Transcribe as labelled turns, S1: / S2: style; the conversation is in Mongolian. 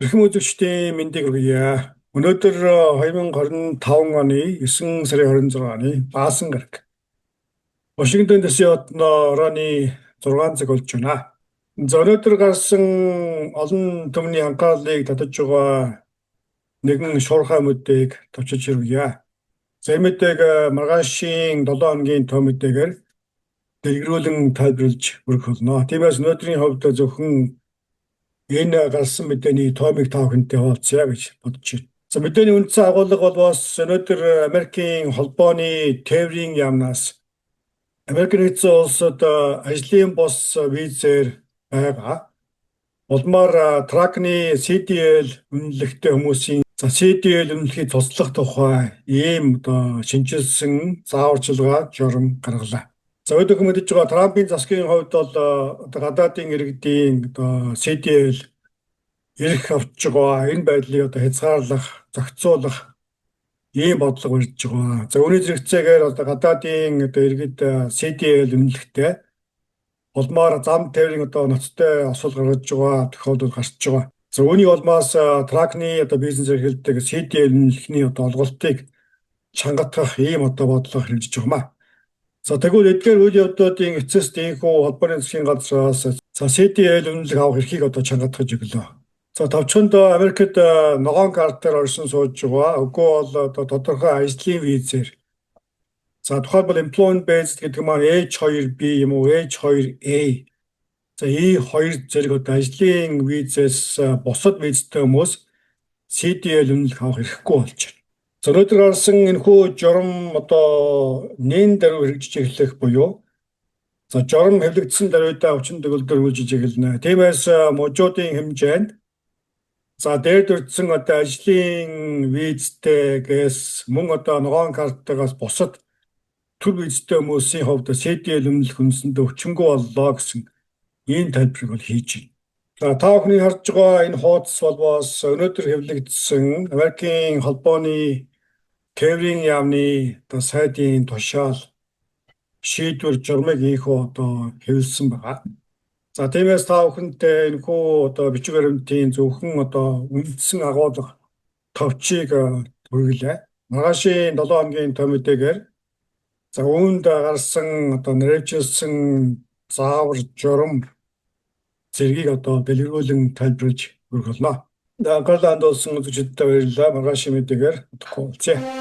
S1: Эрхэм үзэгчдийн мэндийг хүргье. Өнөөдөр 2025 оны 9 сарын 26-ны Баасан гараг. Вашингтон дэсийн орооны 6 цаг болж байна. За өнөөдөр гарсан олон түмний анхаарлыг татаж байгаа нэгэн шуурхай мэдээ товчиж хүргье. За энэ мэдээг маргаашийн 7 хоногийн төв мэдээгээр дэлгэрүүлэн тайлбарлаж өргөх болно. Тиймээс өнөөдрийн хувьд зөвхөн энэ гарсан мэдээний тоомыг та бүхэнтэй хуваалцъя гэж бодож байна. За мэдээний үндсэн агуулга бол бас өнөөдөр Америкийн холбооны тээврийн яамнаас Америк нэгдсэн улсад ажлын бус визээр байгаа. Улмаар тракны CDL үнэлэхтэй хүмүүсийн CDL үнэлэхийг цуцлах тухай ийм шинжилсэн зааварчилгаа журам гаргалаа. За өдөрт мэдэж байгаа Трампын засгийн хувьд бол гадаадын иргэдийн CDL эрх авч байгаа энэ байдлыг хязгаарлах, зохицуулах ийм бодлого барьж байгаа. За үүний зэрэгцээгээр гадаадын иргэд CDL үнэлэхтэй улмаар зам тээврийн ноцтой асуудал гаргаж байгаа тохиолдол гарч байгаа. За үүний улмаас тракны бизнес эрхэлдэг CDL үнэлэхний олголтыг чангатгах ийм бодлого хэрэгжиж байгаа юм. За тэгвэл эдгээр үйл явдлуудын эцэст ийхүү холбооны засгийн газраас CDL үнэлэх авах эрхийг чангатгаж өглөө. За товчхонд Америкт ногоон картаар орсон сууж байгаа. Үгүй бол тодорхой ажлын визээр. За тухайлбал employment based гэдэг маань H2B юм уу H2A. За E2 зэрэг ажлын визээс бусад визтэй хүмүүс CDL үнэлэх авах эрхгүй болж байна. За өнөөдөр гарсан энэхүү журам нэн даруй хэрэгжиж эхлэх буюу за журам хэвлэгдсэн даруйдаа өвчин төгөлдөр үйлжиж эхэлнэ. Тиймээс мужуудын хэмжээнд за дээр дурдсан ажлын визтэйгээс мөн ногоон карттайгаас бусад төр визтэй хүмүүсийн хувьд CDL үнэлэх үндсэндээ өвчнгүй боллоо гэсэн ийм тайлбарыг хийж байна. За та бүхний харж байгаа энэ хуудас бол бас өнөөдөр хэвлэгдсэн Америкийн холбооны тээврийн яамны сайдын тушаал шийдвэр журмыг хэвлэсэн байгаа. За тиймээс та бүхэнтэй энэхүү бичиг баримтын зөвхөн үндсэн агуулга товчийг хүргэлээ. Маргаашийн 7 хоногийн төв мэдээгээр за үүнд гарсан нэрвэжсэн заавар журам зэргийг дэлгэрүүлэн тайлбарлаж өргөх болно. Анхаарлаа хандуулсан үзэгчдтэй баярлалаа. Маргаашийн мэдээгээр уулзъя.